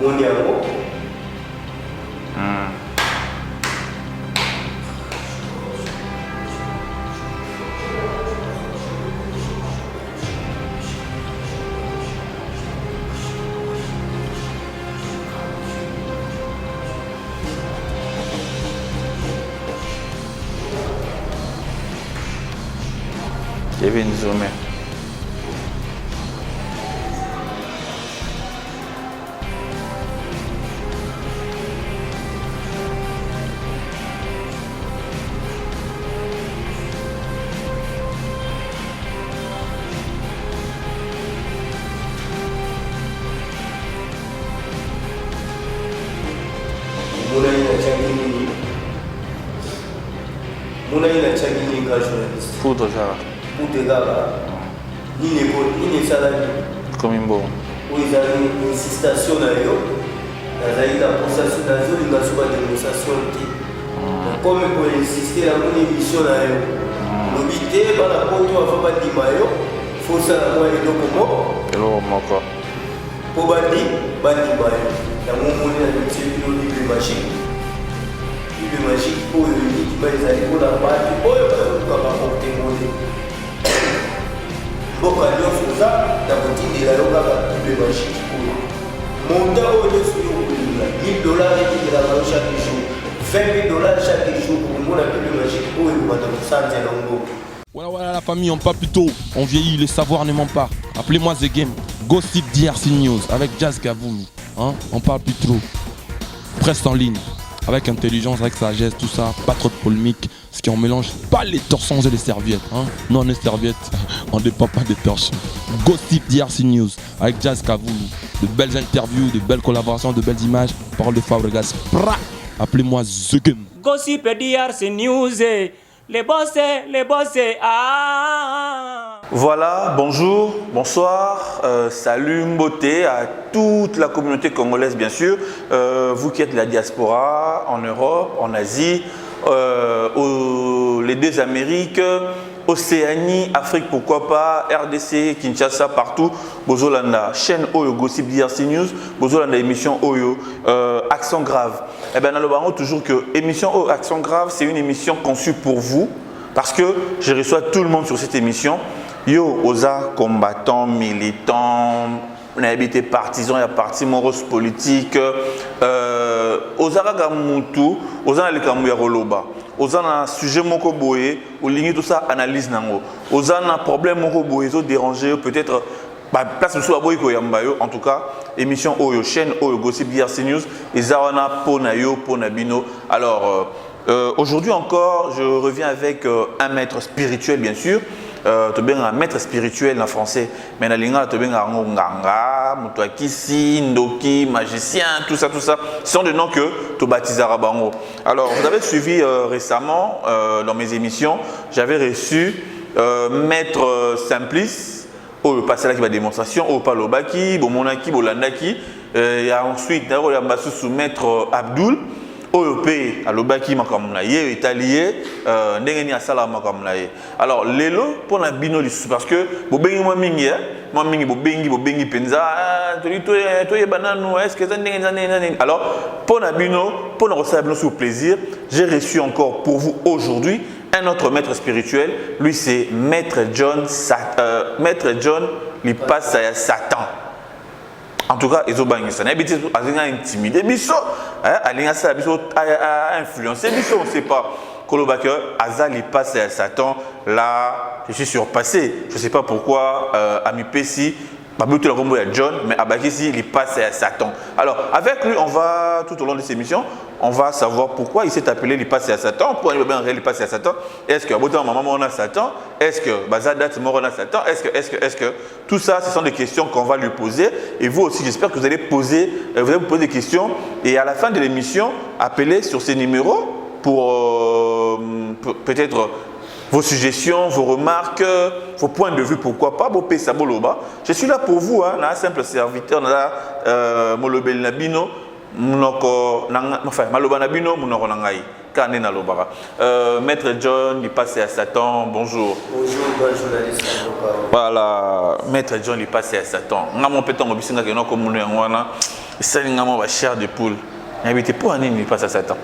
Moniango. Kevin Zoumé. Monaïna Tchagini journaliste. Poudre Zara. Poudre Zara. Nini Salami. Komimbo. Oui, ils ont une insistation d'ailleurs. Ils ont une démonstration. Comme pour insister dans une émission d'ailleurs. L'obité, par la porte, on va pas dire maillot. Il faut ça avoir les documents. Hello, Moko. Pour bandi maillot. Dans mon monde, il y a une petite magique. Le magique pour le lit, ils allaient pour la batte, pour le porter mon lit. Bon, quand on fait ça, la boutique de la loca, le magique pour mon temps au lieu de $1000 et de la valeur chaque jour, $20,000 chaque jour pour moi, le magique pour le madame Santé Longo. Voilà la famille, on parle plus tôt, on vieillit, le savoir ne ment pas. Appelez-moi The Game, Gossip DRC News avec Jazz Gavoulou. Hein? On parle plus trop. Presse en ligne. Avec intelligence, avec sagesse, tout ça, pas trop de polémique, ce qui on mélange pas les torsons et les serviettes. Hein? Non, les serviettes, on dépend pas des torsons. Gossip DRC News avec Jazz Gavoulou. De belles interviews, de belles collaborations, de belles images. Parole de Fabregas. Appelez-moi The Game. Gossip DRC News, les bossés, ah. Voilà, bonjour, bonsoir, salut, beauté à toute la communauté congolaise bien sûr, vous qui êtes la diaspora en Europe, en Asie, les deux Amériques, Océanie, Afrique, pourquoi pas, RDC, Kinshasa, partout, Bozolanda, chaîne Oyo, Gossip DRC News, Bozolanda, émission Oyo, Accent Grave. Eh bien, nous avons toujours que émission Oyo, Accent Grave, c'est une émission conçue pour vous, parce que je reçois tout le monde sur cette émission. Yo, osa combattants, militants, on a habité partisans, il y a parti morose politique, osa kagamutu, osa na likamu ya roloba, osa na sujet moko boye, ou ligne tout ça analyse nango, osa na problème moko boye, zo déranger peut-être place de soi boye ko yambayo, en tout cas émission Oyo, chaîne Oyo, Gossip DRC News, et zawana pona yo, pona bino. Alors aujourd'hui encore, je reviens avec un maître spirituel bien sûr. Tu bien un maître spirituel en français, mais dans l'ingénieur tu bien un nganga, mutwakisi, ndoki, magicien, tout ça, ce sont des noms que tu baptises à Rabango. Alors vous avez suivi récemment dans mes émissions, j'avais reçu maître Simplice, au passé là qui va démonstration, au palobaki, au monaki, au landaki, et ensuite il y a maître Abdul. OEP alobaki makamna ye italien ndengeni asala makamna ye. Alors lelo pour na bino lisusu parce que bobengi moi mingi bobengi penza to yebana no est-ce que ça ndengeni. Alors pour na bino pour na recevoir bino sur plaisir, j'ai reçu encore pour vous aujourd'hui un autre maître spirituel, lui c'est maître John Lipasa Satan. En tout cas, ils ont bagné ça. Ils ont intimidé. Ils ont influencé. On ne sait pas. Kolobaka, Azal, il passe à Satan. Là, je suis surpassé. Je ne sais pas pourquoi, Ami Pessi, John, mais Abakisi, il passe à Satan. Alors, avec lui, on va, tout au long de ces émissions, on va savoir pourquoi il s'est appelé il passe à Satan. Pourquoi il passe à Satan? Est-ce que maman on a Satan? Est-ce que Bazadat on a Satan? Est-ce que tout ça, ce sont des questions qu'on va lui poser. Et vous aussi, j'espère que vous allez vous poser des questions. Et à la fin de l'émission, appelez sur ces numéros pour peut-être vos suggestions, vos remarques, vos points de vue, pourquoi pas, je suis là pour vous, hein, un simple serviteur, Molobel Nabino, Maloba Nabino, Munoko Nangai, Kane Nalobara. Maître John, il passe à Satan, bonjour. Bonjour, journaliste. Voilà, Maître John, il passe à Satan. Namon pétan, Obisinga, Kenoko Mouné, Ça il y a chair de poule. N'habitez pas en il passe à Satan.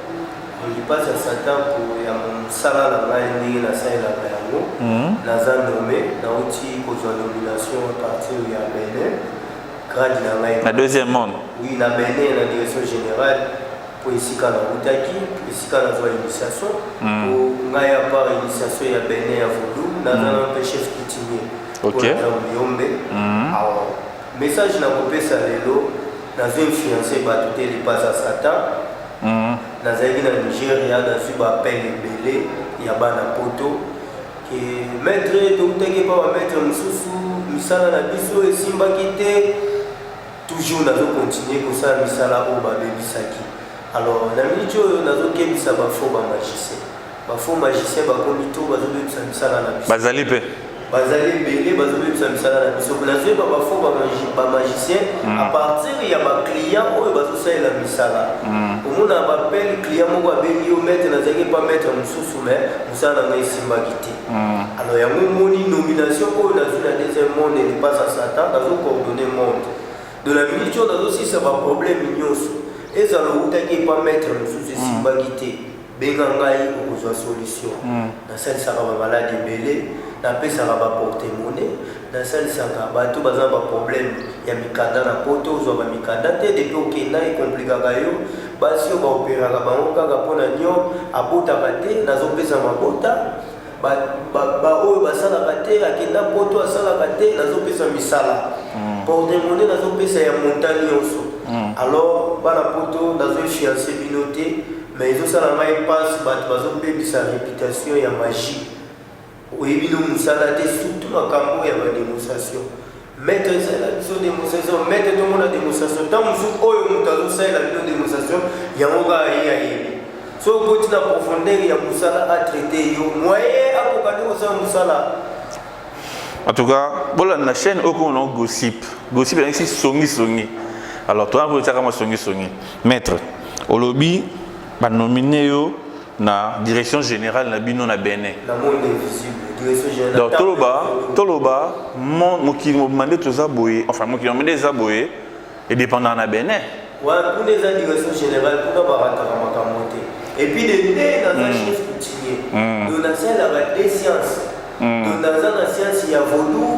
Il passe à Satan pour y avoir un salaire là il na ça la bayango. Naza nommé na outil pour une nomination à partir de Bénin. Grade na La deuxième monde. Oui, na Bénin la direction générale pour ici quand on utaki, ici quand on a initiation pour ngaya par initiation ya Bénin à Vodou, naza un chef coutumier. OK. Alors message na kopesa lelo nazo influencer bato te li passe à Satan. Nazali na Nigeria nazo ba appel ebele ya bana poto que maître tokutaki pa ba maître mususu misala na biso esimbaki te toujours nazo continuer kosala misala oyo babebisaki. Alors na miniti oyo nazokebisa bafaux magicien bakomi to bazobebisa misala na biso Bazali pe. bazali ebele bazobebisa misala na biso nazoyeba bafaux bamagicien à partir ya baclient oyo bazosalela misala omona bapele client moko abengi yo maître nazalaki pa maître mosusu mais mosala na ngai esimbaki te. Alors yango omoni nomination oyo nazwi na deuxième monde elipasse à Satan nazocoordonne monde de la minute oyo nazosisa baproblème nyonso ezala outaki pa maître mosusu esimbaki te benga ngai okozwa solution. Nasalisaka bamaladi ebele napesaka baporte-monnaie nasalisaka bato baza baproblème ya mikanda na poto ozwa bamikanda te depuis okenda ekomplikaka yo basi oyo baoperaka bango kaka mpona nio abotaka te nazopesa mabota oyo basalaka te akenda poto asalaka te nazopesa misala porte-monnaie nazopesa ya montagne nyonso. Alors bana poto nazofiance bino te mais ezosala ngai passe bato bazobebisa réputation ya magie oyebi no mosala te surtout makambo ya badémonstration maître esalela biso démonstration maître tomona démonstration ntan mosusu oyo moto azosalela bino démonstration yango kaka ye ayebi so okoti na profondeur ya mosala atraité yo moye akokande kosala mosala. En tout cas, voilà la chaîne au on a gossip ici songi. Alors toi vous êtes songi maître au lobby ba nominé yo na direction générale na bino na Bénin. La monde invisible, direction générale. Donc Toloba mon qui m'a demandé tout ça boyer, enfin mon qui m'a demandé ça boyer et dépendant na Bénin. Ouais, pour les direction générale pour barata monter. Et puis les dans un chef coutumier. Nous avons la des sciences. Nous avons la science il y a Vodou,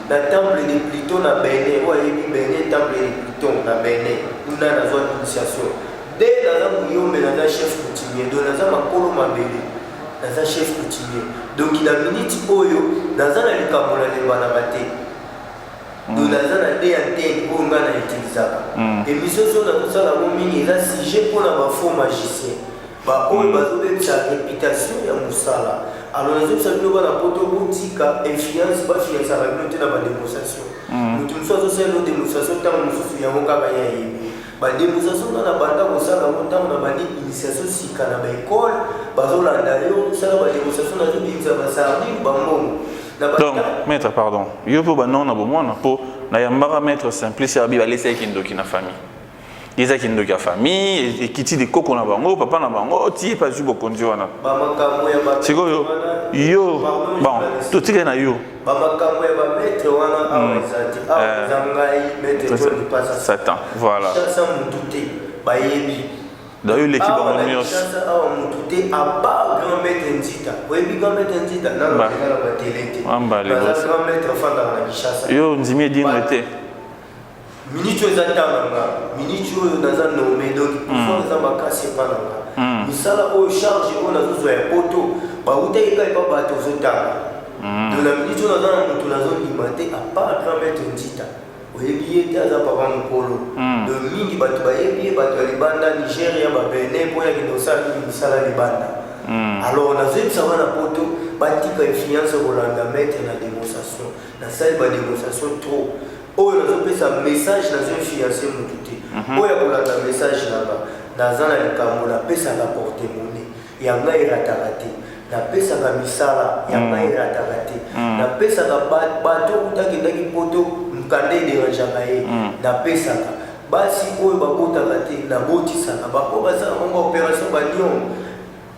la temple de Pluton na Bénin, ouais, Bénin temple de Pluton na Bénin. Nous avons l'initiation. Dès dans un bouillon, mais dans un chef coutumier, dans un makolo mabele, dans un chef coutumier. Donc il a minute oyo, dans un alikamola de banabate. Dans un des antennes où on a utilisé. Et mission sur la tout ça la momine, il a sujet pour la faux magicien. Bah on va donner sa réputation ya musala. Alors les autres savent que la poto boutika influence pas fiance à la communauté dans la démonstration. Nous tous sommes aussi dans démonstration tant nous sommes ya mokaba ya yebi. Ba démonstration na banda kosala montant na bani initiation sika na ba école bazolanda yo sala ba démonstration na bibisa ba sardi ba mbongo. Donc maître pardon. Yo po banon na bomona po na yambara maître simplice ya bi ba laisser kindoki na famille. Ils ont une famille et qui dit des cocos na bango papa na bango ti pas ju bokonzi wana ba makambo ya ba siko yo bon tout est na yo ba makambo ya ba maître wana awezati zangai maître ko di passa Satan voilà ça mututé ba yebi d'ailleurs l'équipe en mieux ça a mututé à part grand maître Nzita webi grand maître Nzita na ba télé amba les boss grand maître fanda na Kishasa yo nzimi di ngete minute ezatanga minute oyo naza nommé donc pouvoir eza makasi epa nanga misala oyo charge oyo nazozwa ya poto bautaki kaka epa bato ozotanga donc na minute oyo naza na moto nazondima te apart grand maître Nzita oyebi ye te aza papa mokolo donc mingi bato bayebi ye bato ya libanda Nigeria babene mpo yakende osala mingi misala libanda alors nazoyebisa wana poto batika influence kolanda maître na démonstration nasali badémonstration trop oyo nazopesa message nazo fiancé motu te oyo akolanda message nanga naza na likambo napesaka porte-monnaie ya ngai erataka te napesaka misala ya ngai erataka te napesaka bato utakendaki poto mokanda ederangeaka ye napesaka basi oyo babotaka te nabotisaka bako basala mongo opération banion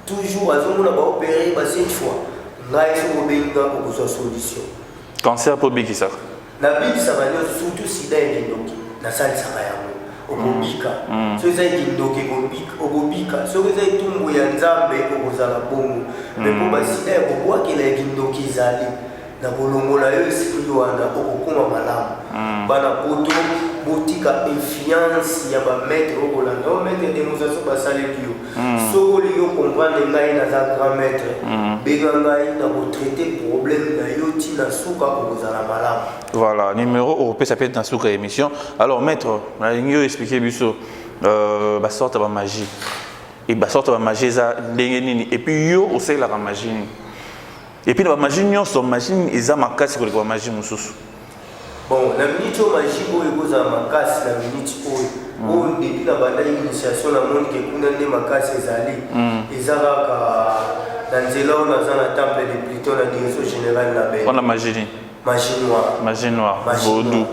toujours azomona baopéré ba 7 fois ngai so obenga okozwa solution cancer po bikisaka na bibisaka nyonso surtout sida ekendoki nasalisaka yango okobika so eza kindoki okobika so eza etumbu ya nzambe okozala bongo me mpo basida ya kobwakela ya kindoki ezali na kolongola yo esprit wana okokoma malamu bana poto botika influence ya bamaître okolanda omaître ya démonstration basaleki yo soko olingi okomprendre ngai naza grand maître benga ngai na kotraite problème na yo ntina suka okozala malamu. Voilà, numéro européen, ça peut être dans ce cas émission. Alors, maître, on a expliqué biso la sorte de magie. Et la sorte de magie, et puis yo aussi la magie. Et puis la magie, son magie, ils ont ma casse sur la magie mususu. Bon, la minute magie, ils ont ma casse, la minute où depuis la bataille d'initiation, la monde qui est ma casse, ils ont dans Zéla, on a un temple de Pluton, la direction générale de la baie. On a magie. Magie noire. Magie noire. Vaudou.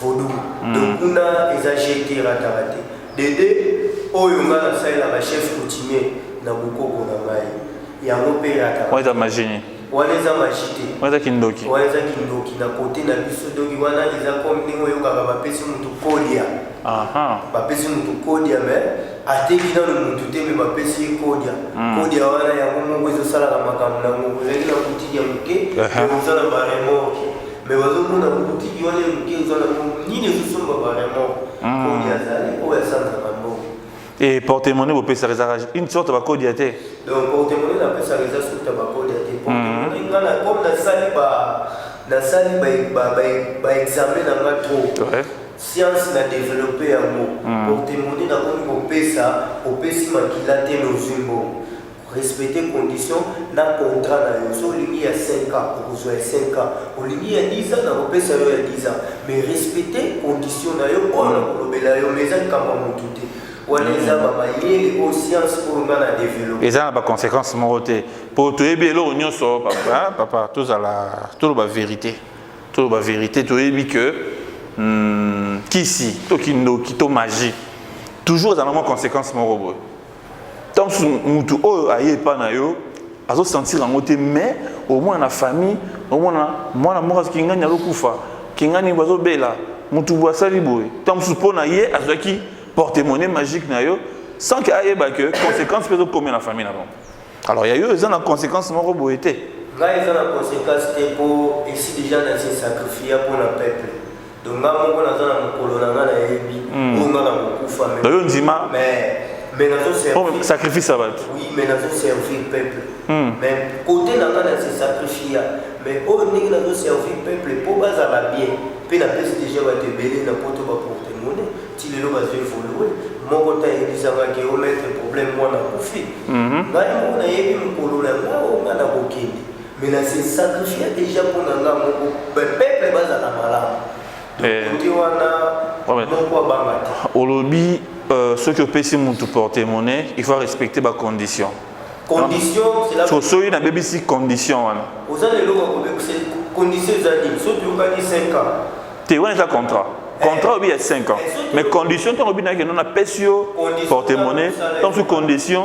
Vaudou. Donc, on a exagéré raté. Dédé, oh, on a la chef coutumier, na bukoko na ngai. Il y a un père à on est magie. On est à magie. On est kindoki. On est à kindoki. Na côté na biso dogi wana ils ont comme ningo yo kaka bapesi mutu kolia. Aha. Bapesi mutu kolia mais ateki dans le mutu te mais bapesi kolia. Kolia wana ya ngo zo sala ka makambo na ngo zeli na kuti ya muke. Zo sala ba remorque. Mais bazomona kuti yo le muke zo na nini zo somba ba remorque. Kolia zali o ya santa kambo. Et porte-monnaie, vous pouvez faire une sorte de code diaté. Donc, porte-monnaie, on peut faire une sorte de code diaté. Porte-monnaie, comme la salle, examen dans la trop. Science n'a développé un mot. Porte-monnaie, on peut ça, on peut s'y maquiller nos humains. Respecter les conditions, dans le contrat, on a 5 ans, on a 5 ans. On a 10 ans, on peut ça 10 ans. Mais respecter les conditions, on a 10 ans, et ça n'a pas de conséquences morotées. Pour tout le monde, papa, tout la vérité. Tout la vérité, tout le monde que qui si, tout qui to magie. Toujours dans les conséquences morotées. Tant que mutu o aye pa na yo, azo sentir en côté mais au moins la famille, au moins moi la mort qui ngani alokufa, qui ngani bazo bela, mutu boisali boy. Tant que pona ye azaki porte-monnaie magique na yo sans qu'il y ait que conséquences peut combien la famille là-bas. Alors il y a eu des conséquences mon robot était. Là ils ont la conséquence pour ici déjà dans ces sacrifiés pour le peuple. Donc là mon on a dans mon colonel na yebi, on a na kufa mais dans sacrifice ça va. Oui, mais dans servir le peuple. Mais côté dans ces sacrifiés mais au nèg dans servir le peuple pour base à la bien. Puis la peste déjà va te béler na poto ba porte-monnaie. Si les gens vont évoluer, mon côté est disant que on met un problème moi na kofi. Ngai on a yebi mukolo la on a na bokindi. Mais là c'est sacrifié déjà pour nanga mon peuple basa na malamu. Donc on a non quoi bangati. Olobi ceux qui pèsent mon tout porte-monnaie, il faut respecter ma condition. Condition c'est la so il na BBC condition wana. Vous allez le voir condition zali, so tu gagnes 5 ans. Tu vois un contrat. Contrat il y a 5 ans. Mais condition, tu as dit que nous avons payé porte-monnaie, tant sous condition,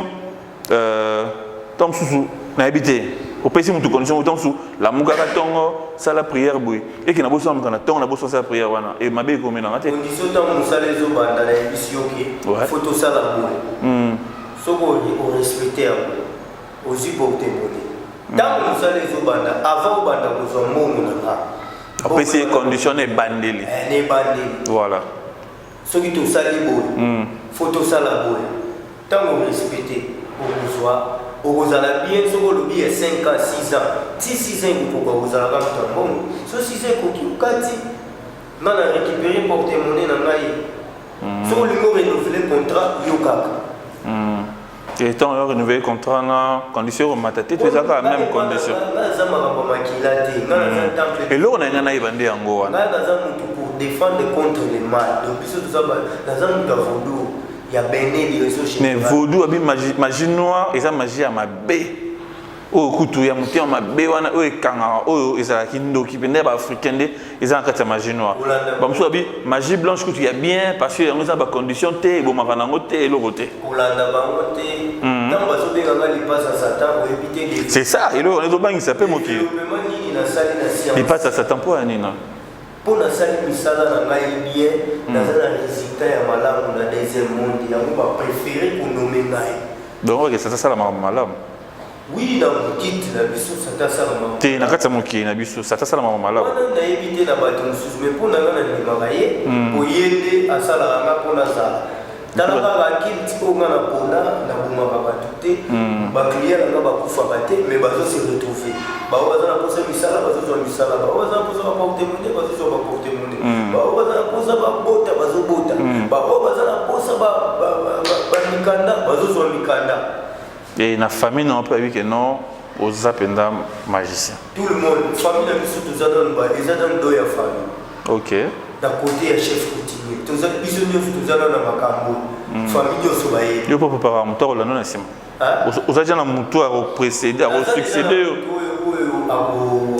tant sous habité. Au pays où tu condition, tant sous la mugara tongo, ça la prière bouille. Et qui n'a pas besoin de temps, on a besoin de la prière. Et ma belle comme dans la tête. Condition, tant que nous allons au bas dans la émission qui photo ça la bouille. Ce qu'on respecte aussi porte-monnaie. Tant que nous allons au bas, avant au bas, nous avons mon après, c'est conditionné bandeli. Voilà. Ce qui te sali boy, photo sala boy. Tant qu'on respecte, on soit, on vous a bien, ce qu'on oublie 5 ans, 6 ans. 6 ans, pourquoi vous avez un bon. Ce 6 ans, vous avez on a récupéré porte-monnaie dans la si on lui renouveler le contrat, et tant on renouveler le contrat, condition de matati, tu as la même condition. Et là, on a un bandé en Goa. Pour défendre contre les mal. Donc, dans un vaudou, il y a béné des ressources. Mais vaudou, magie noire, et ça magie à ma baie. Oh, couteau, il y a monté en ma baie, oh, et kanga, oh, et ça, qui nous qui venait africain, ils ont un magie noire. Bon, soit bien, magie blanche, il y a bien, parce que nous avons des conditions, et bon, ma et l'autre. C'est ça, et là, on est au bain, il s'appelle Moki. Il passe à Satan pour un nina. pour la salle misala na ngai bien naza na résultat ya malamu na deuxième monde yango ba préféré ko nommer ngai donc ok ça la malamu oui na mokiti na biso ça ça la te na kati ya mokili na biso ça la malamu wana nayebi te na bato mosusu mais mpo na nga na ndimaka ye oyende asalaka nga mpo nazala tala kaka akili ti oyo nga na pona nabomaka bato te bakliya nanga bakufaka te mais bazose retrouve bao baza na posa misala bazozwa misala bao baza na posa baporte monde bazozwa baporte monde bao baza na posa babota bazobota bao baza na posa bamikanda bazozwa mikanda et na famille non pas oui que non aux apenda magicien tout le monde famille na biso toza dans ba eza dans do ya famille ok na côté ya chef coutumier toza biso nyonso toza na makambo famille nyonso baye yo po préparer moto ko lano na sima oza déjà na moto a précéder a succéder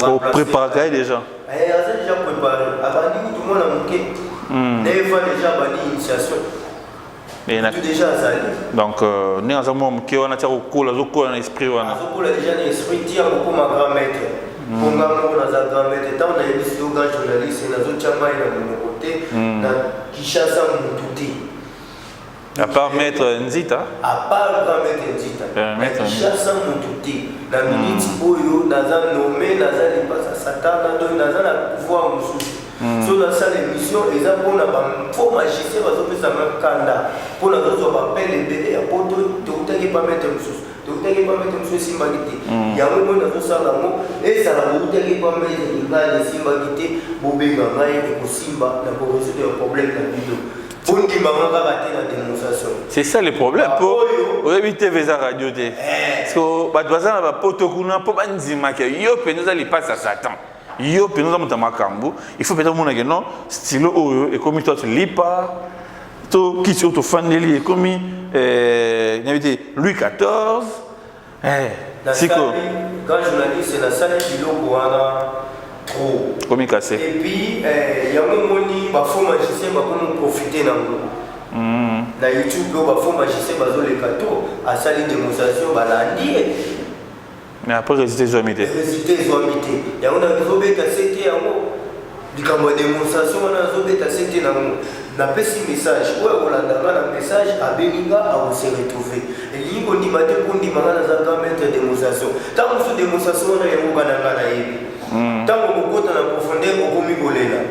au préparer déjà aza déjà préparé abandi tout le monde a moqué neva déjà bani initiation tout déjà azali donc ni aza mo moke wana tia kokola zokola na esprit wana azokola déjà na esprit tia kokoma grand maître ponga moko naza grand maître ntango nayebisi yo grand journaliste nazotia mai na monoko te na kishasa mutu te à part maître Nzita à part grand maître Nzita na kishasa mutu te na miniti oyo naza nommé naza lipasa satana donc naza na pouvoir mosusu so nasala émission eza mpona bafaux magicien bazopesanga kanda mpona tozwa bapele ebele ya poto tokutaki pamete mosusu tokutaki pamete mosusu esimbaki te yango moi nazosala yango ezala bokutaki pamete ngai esimbaki te bobenga ngai ekosimba na koresoudre problème na bino ondimanga kaka te na démonstration c'est ça le problème po oyebite veza radio te parce que bato baza na bapoto kuna mpo bandimaka yo mpenza oza lipasi ya satan yo pe nous avons makambo il faut peut-être mon non stylo oyo et comme toi tu lis pas to qui sur to faneli et comme n'avait Louis XIV c'est quoi quand journaliste la salle biloko wana trop comme cassé et puis il y a un moni ba faux magicien ba comme profiter nango na YouTube ba faux magicien bazo le kato a sali démonstration balandi mais après résultat ils ont imité il y a un zobeta c'était yango likambo ya démonstration wana zobeta c'était nango na pesi message oyo olandanga na message abeninga akose retrouver elingi kondima te kondimanga naza ka maître démonstration ntango mosu démonstration wana yango kananga na yebi ntango kokota na profondeur okomi kolela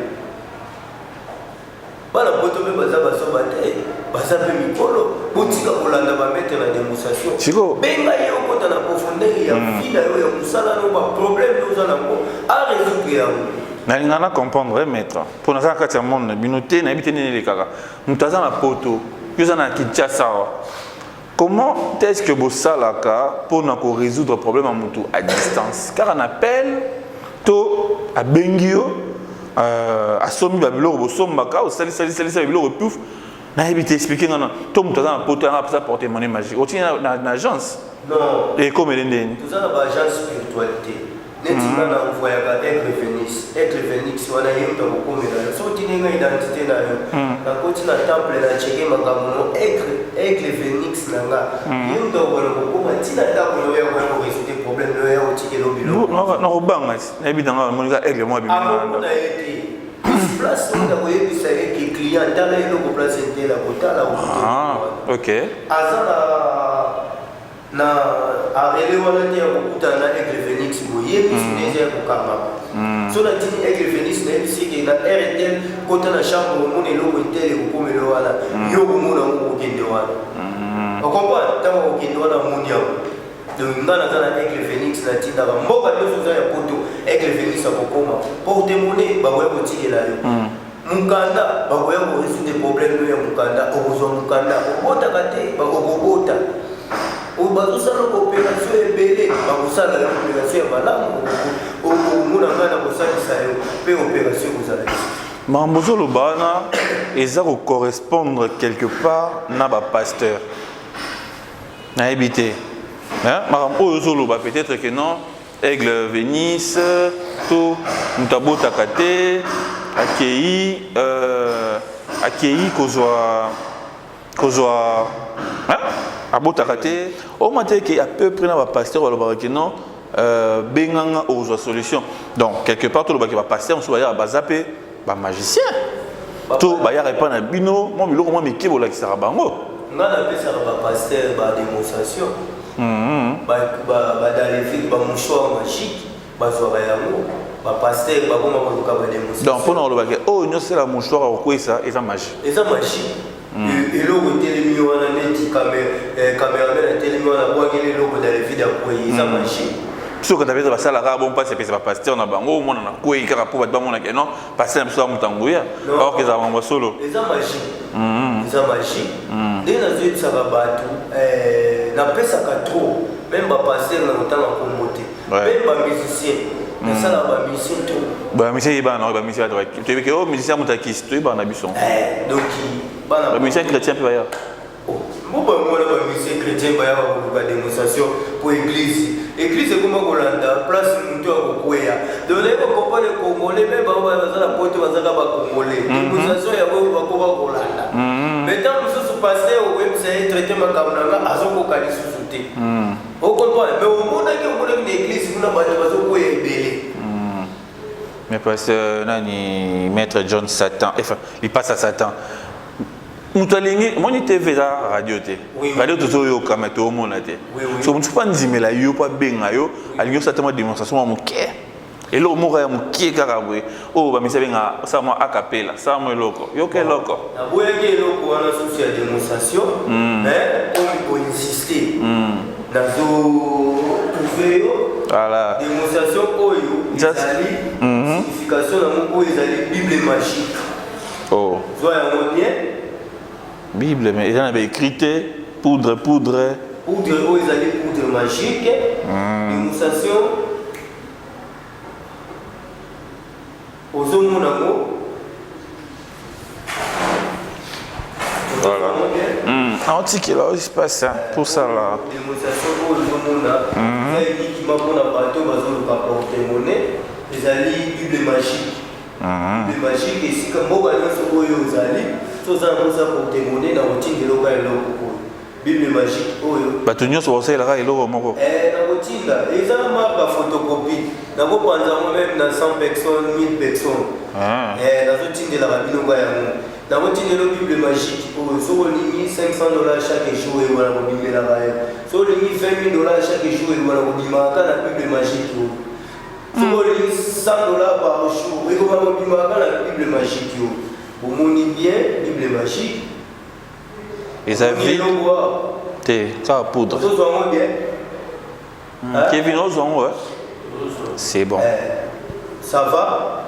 bana poto mpe baza basoba te baza mpe mikolo botika kolanda bamaître na démonstration benga ye okota na profondeur ya vie na yo ya mosala no baproblème oza nango arésoudre yango nalingana comprendre maître mpo naza na kati ya monde na bino te nayebi te nini elekaka moto aza na poto yo oza na kinshasa awa comment est-ce que bosalaka mpona korésoudre problème ya motu à distance kaka na appel to abengi yo asombi babiloko bosombaka osalisisa biloko epouf nayebi te expliqué ngana to moto aza na poto yanga apesa porte monnaie magique otini na agence non ekomele ndeni toza na baagence spiritualité neti nga na envoyaka aigle phénix wana ye moto akokomela yo so otini nga identité na yo nakoti na temple na cheke makambo no aigle phénix na nga ye moto akokona kokoma ntina ntango noya koya koresoudre problème noya kotikela biloko nakobanga nayebi nanga monika aigle mo abimina ye te place oyo koyebisa ye ke client tala eloko place entela kotala ok aza na arele wana te ya kokutana na aigle phénix boyebisi deja ya kokangama so natini aigle phénix nayebisi ke na aire tel kota na chambre omona eloko etel ekokomela wana yo komona ngo kokende wana okomprendre ntango kokende wana moni yango donc nga naza na aigle phénix natindaka mboka nyonso oza ya poto aigle phénix akokoma porte monnaie bakoya kotikela yo mukanda bakoya koresoudre problème oyo ya mukanda okozwa mukanda obotaka te bakokobota bazosala opération ebele bakosala opération ya malamu omona ngai na kosalisa yo mpe opération ekozala makambo ozoloba wana eza kocorrespondre quelque part na bapasteur nayebi te makambo oyo ozoloba peut-être que non aigle vénis to moto abotaka te akei kozwa abotaka te oma te ke à peu près na bapasteur balobaka ke non benganga ozwa solution donc quelque part tolobaki bapasteur mosusu baya baza mpe ba magicien to ba ya répondre à bino moi biloko moi miki bola ki sara bango nga na pesa ba pasteur ba démonstration ba dans les villes ba mouchoir magique ba zo ba yango ba pasteur ba boma ko ka ba démonstration donc pour nous le oh nous c'est la mouchoir ko ça et ça magie et logo telemi wana neti caméraman telemi wana bwangeli logo dans les villes ko ça magie ce que tu avais passé à la bon pas c'est pas pasteur na bango mon na ko y kara pour ba mon na non pasteur so mutanguya alors que ça va solo les magie dès na zui ça va battu na pesa ka trop même ba pasteur na mutanga ko moté même ba musicien mais ça la ba musicien trop ba musicien ba na ba musicien droit tu veux que oh musicien mutakis tu ba na bison donc ba musicien chrétien peut ya moi ba musicien chrétien ba ya ba démonstration pour église c'est comme Golanda, place Moutou à Kokoya. De l'époque, on parle de Congolais, même dans la pointe, on va dire Congolais. Démonstration, il y a Golanda. Maintenant, nous sommes passés au website, traité ma caméra, à son cocali sous-souté. On comprend, mais au monde, on a une église, on a pas de belé. Mais parce que Nani, maître John Satan, enfin, il passe à Satan. Mutalingi, moi ni TV la radio te. Radio to yo kamato mo na te. So mutu pa nzimela yo pa benga yo, alingo certainement démonstration mo ke. Et lo mo ya mo ke karabwe. Oh ba misebenga ça mo acapella, ça mo loko. Yo ke loko. Na boya ke loko wana souci ya démonstration, mais on peut insister. Na zo trouver yo. Voilà. Démonstration oyo, ezali signification na mo ezali Bible magique. Oh. Zo ya mo bien. Bible, mais il y en avait écrit poudre. Poudre, oh, ils allaient poudre magique. Démonstration. Aux hommes, voilà. Antique, là, il se passe pour ça là. Démonstration aux hommes, il y a qui m'a pour la bateau, porte-monnaie. Ils allaient Bible magique. Bible magique, et si comme moi, ils allaient. Tout ça pour témoigner dans le routine de l'eau Bible magique. Bato nyonso osala eloko moko. Na routine là, ils ont marque photocopie. Na ko panza même dans 100 personnes, 1000 personnes. Dans le routine de la rabino gayango. Na routine de la Bible magique, so limi $500 chaque jour et voilà ko Bible la gayango. So limi $20,000 chaque jour et voilà ko bimaka la Bible magique. So limi $100 par jour et voilà ko bimaka la Bible magique. Vous monez bien, Bible magique. Et ça vit. Ça poudre. Kevin Ozon, ouais. C'est bon. Ça va.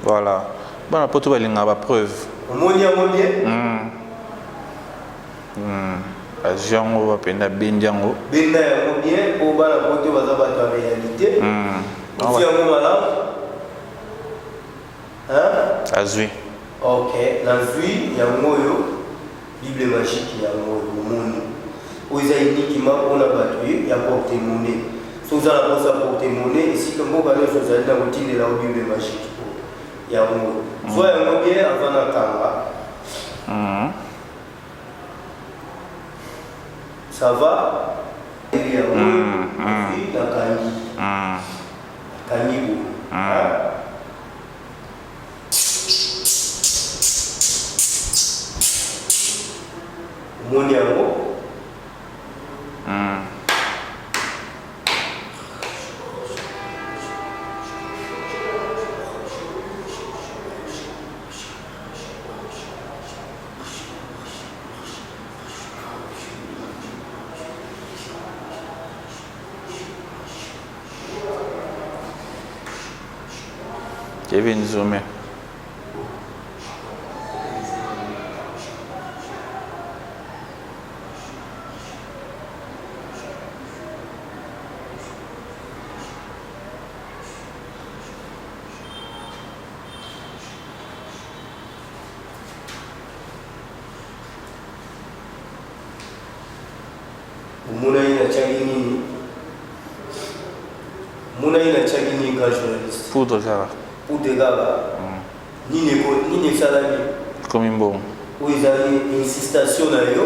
Voilà. Bon, la pote, elle a la preuve. Vous monez bien. Ajango va peine à Bendiango. Bendiango bien. Pour la pote, vous avez la réalité. Vous avez un malade. Azui. Ok, l'azui, il y a un mot, Bible magique, il y a un mot, aux aïnis qui m'a pour la battu, il y a porte-monnaie. Si vous avez la porte-monnaie, ici, comme vous allez vous allez dans la routine de la Bible magique, il y a un mot. Soit un mot bien avant d'attendre. Ça va? Il y a un mot, dans Kani. Kani, Moniamo. Kevin Zoumé. Poudre ça. Poudre gaba. Ni salami. Comme un bon. Oui, ils ont une insistation là yo.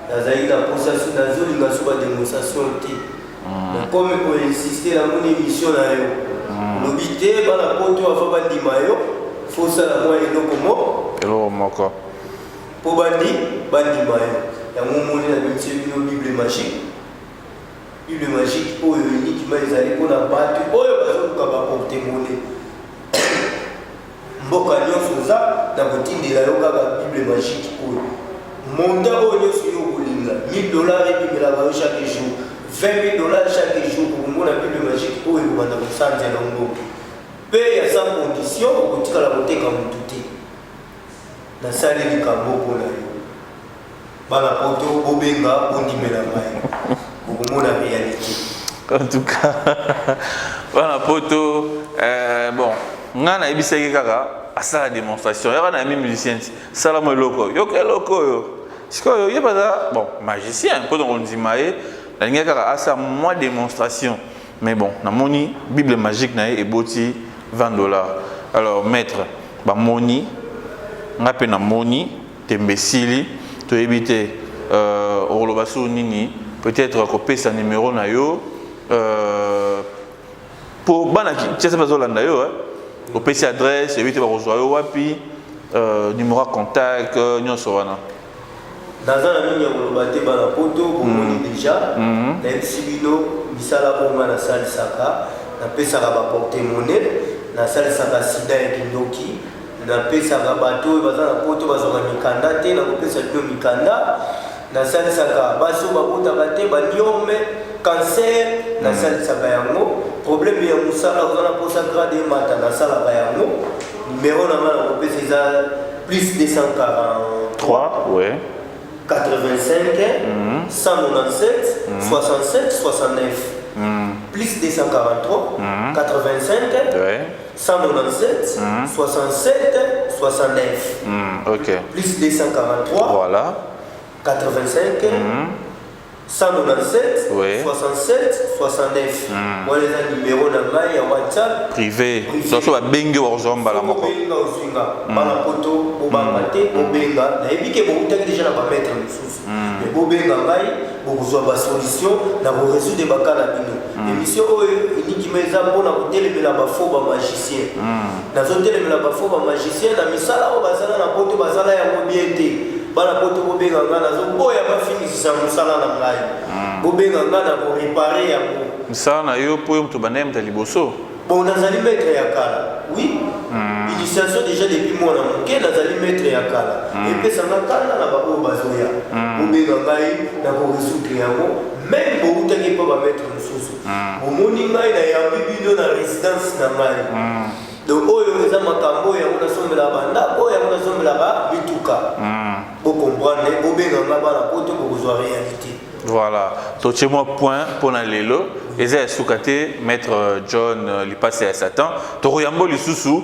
Ils ont la possession dans une démonstration. Comme pour insister dans mon émission là yo. L'obité, la poto a fait bandi mayo, faut ça la moelle et l'okomo. Et l'okomo. Pour bandi mayo. Il y a un moment où la Bible magique. Bible magique, pour uniquement les alliés pour la battre, pour porter monnaie. Mboka nyonso za na kotindela yo kaka Bible magique oyo. Monda oyo nyonso yo kolinga $1000 ebimela chaque jour. $20,000 chaque jour pour mon Bible magique pour le mandar au centre de l'Ongo. Paye à sans condition au côté de la beauté comme tout est. Dans la salle de Kambo pour la bana poto obenga ondimela mai. Pour mon réalité. En tout cas, bana poto bon, ngana ebisaki kaka asa la démonstration. Ya na mi musicien. Salamo loko. Yo ke loko yo. Siko yo pas bon, magicien, pour donc on dit maé. La ligne a sa moins démonstration. Mais bon, la moni, Bible magique na et boti $20. Alors maître, ba moni, ngape na moni, tembesili, to éviter orolobaso nini, peut-être copier sa numéro na yo pour bana ki tsa pas zolanda yo au PC adresse, éviter ba rejoindre yo wapi numéro contact nyonso wana. Dans un ami, on a battu la poto, on déjà. Les civils, ils sont là pour la salle Saka. On a fait ça à porter monnaie. La salle Saka Sida et Kindoki. On a fait ça à bateau, on a poto, on a mikanda, on a fait ça à mikanda. La salle Saka, basso, on a fait baniome, cancer, la salle Saka yango. Problème, il y a un moussala, on a posé un grade de matin, la salle yango. Numéro, on a fait ça plus de 143. Ouais. 85, 197, 67, 69. Plus 243, 85, 197, 67, 69. Ok. Plus 243, voilà. 85, 197, 67, 69. Moi, les numéros de mail en WhatsApp. Privé. Ça soit bengue ou zomba la moko. Bana poto, obangate, obenga. Na ebike bo utaki déjà na ba mettre mususu. Mais bobenga ngai, bokozwa ba solution na bo résoudre ba kala bino. Émission oyo uniquement ezambo na kotelemela ba faux ba magicien. Na zo telemela ba faux ba magicien na misala o bazala na poto bazala ya mobiente. Bana poto bobenga ngana zo boya ba finisa musala na ngai. Bobenga ngana ko réparer ya mo. Musala na yo po yo mto banem ta liboso. Bon, nazali maître ya kala. Oui. Initiation déjà depuis moi na moké nazali maître ya kala. Et puis ça na kala na ba o bazoya. Bobenga ngai na ko résoudre yango. Même bo utaki pa ba maître mususu. Omoni ngai na ya bibino na résidence na ngai. Donc oyo eza makambo ya ona sombela banda, oyo ona sombela ba bituka. Pour comprendre, bobenga nga bana poto ko kozwa réalité. Voilà. Tochemo point pour na lelo. Eza soukate maître John Lipase à Satan. Toroyambo lisusu.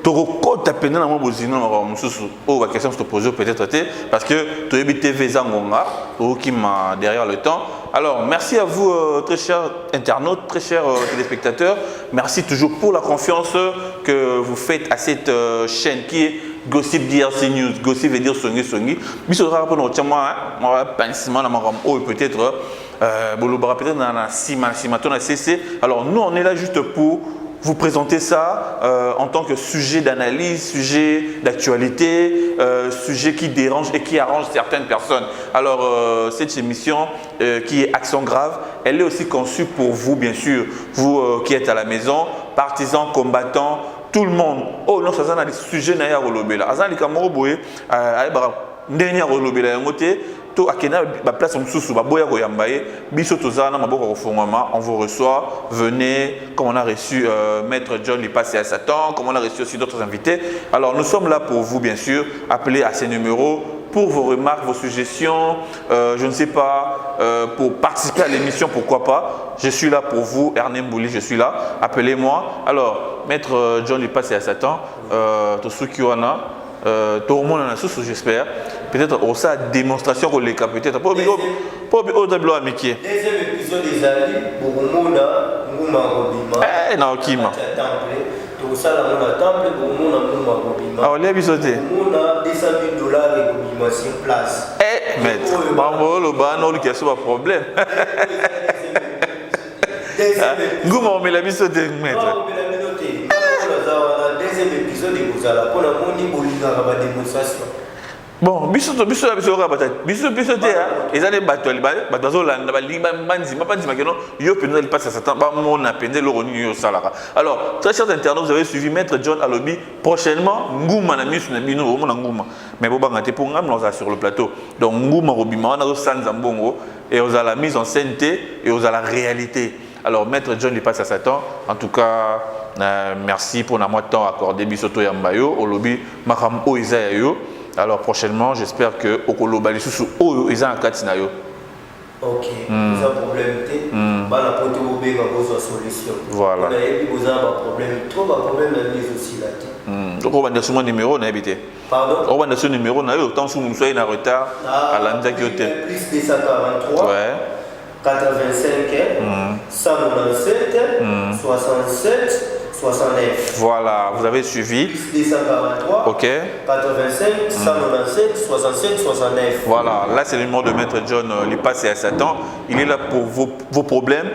Torokota pena na mo bozino na mususu. Oh, la question se te pose peut-être parce que tu es TV Zangonga ou qui m'a derrière le temps. Alors, merci à vous, très chers internautes, très chers téléspectateurs. Merci toujours pour la confiance que vous faites à cette chaîne qui est Gossip DRC News. Gossip veut dire songi songi. Mais ce sera pour nous, peut-être peut-être dans la cimaton CC. Alors, nous, on est là juste pour vous présenter ça en tant que sujet d'analyse, sujet d'actualité, sujet qui dérange et qui arrange certaines personnes. Alors, cette émission qui est Action Grave, elle est aussi conçue pour vous, bien sûr, vous qui êtes à la maison, partisans, combattants, tout le monde. Oh non, ça c'est un sujet naya rolobela. Azan li kamoro boye ndenya rolobela yangote to akena ba place mususu ba boya ko yambaye biso tozana maboko ko fongoma, on vous reçoit, venez comme on a reçu maître John Lipase à Satan, comme on a reçu aussi d'autres invités. Alors nous sommes là pour vous, bien sûr, appelez à ces numéros pour vos remarques, vos suggestions, je ne sais pas, pour participer à l'émission, pourquoi pas. Je suis là pour vous, Ernest Mbouli, je suis là, appelez-moi. Alors, maître John Lipase à Satan, Tosukiwana, tout le monde en a sous, j'espère. Peut-être aussi à démonstration qu'on les cap, peut-être. Pas oublier au tableau amitié. Deuxième épisode des alliés, pour Mona, Mouma Robima. Eh, non, Kima. Tout ça, là, on a temple, pour Mona, Mouma Robima. Ah, on l'a bisoté. Mouna, $200,000 et Robima sur place. Eh, maître, Bambo, le ban, qui a ce problème. Gouma, on met la bisoté, maître. kozala mpona moni bolingaka badémonstration. Bon, biso te ezali bato bazolanda balinga banzima banzima keno yo penza li passe Satan ba mona penza lo ni yo salaka. Alors, très chers internautes, vous avez suivi Maître John Alobi. Prochainement, Ngouma na misu na bino o mona Ngouma. Mais bo bangate pour ngam là sur le plateau. Donc Ngouma robima na zo sanza mbongo et aux à la mise en scène et aux à la réalité. Alors, Maître John li passe à Satan. En tout cas, merci pour la temps accordé bisoto yambayo au lobby makam o isayo. Alors prochainement, j'espère que Okoloba les sous ils ont un cas scenario. Ok, vous avez problème la pote au bébé va vous solution. Voilà. On a eu vous avez un problème, trop un problème dans les aussi là. Donc on va dire mon numéro on a habité. Pardon? On va dire ce numéro on a eu autant sous nous soyez en retard à l'Anza qui hôtel. Plus 243. Ouais. 85 197 67 69. Voilà, vous avez suivi. Plus 243. Ok. 85 197 67 69. Voilà, là c'est le numéro de Maître John Lipasse et à Satan. Il est là pour vos problèmes.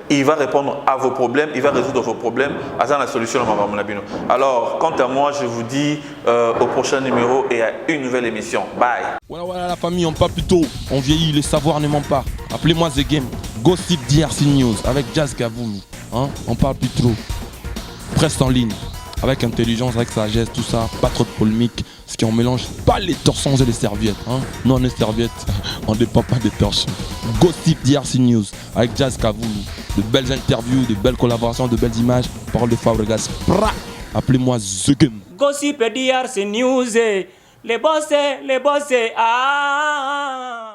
Il va répondre à vos problèmes, il va résoudre vos problèmes. À la solution. Alors, quant à moi, je vous dis au prochain numéro et à une nouvelle émission. Bye. Voilà la famille, on parle plus tôt. On vieillit, le savoir ne ment pas. Appelez-moi The Game. Gossip DRC News avec Jazz Gavoulou. Hein? On parle plus trop. Presse en ligne. Avec intelligence, avec sagesse, tout ça. Pas trop de polémique. Parce qu'on mélange pas les torchons et les serviettes. Hein? Non, les serviettes, on ne dépend pas des torchons. Gossip DRC News avec Jazz Gavoulou. De belles interviews, de belles collaborations, de belles images. Parole de Fabregas. Appelez-moi The Game. Gossip DRC News. Les boss, ah.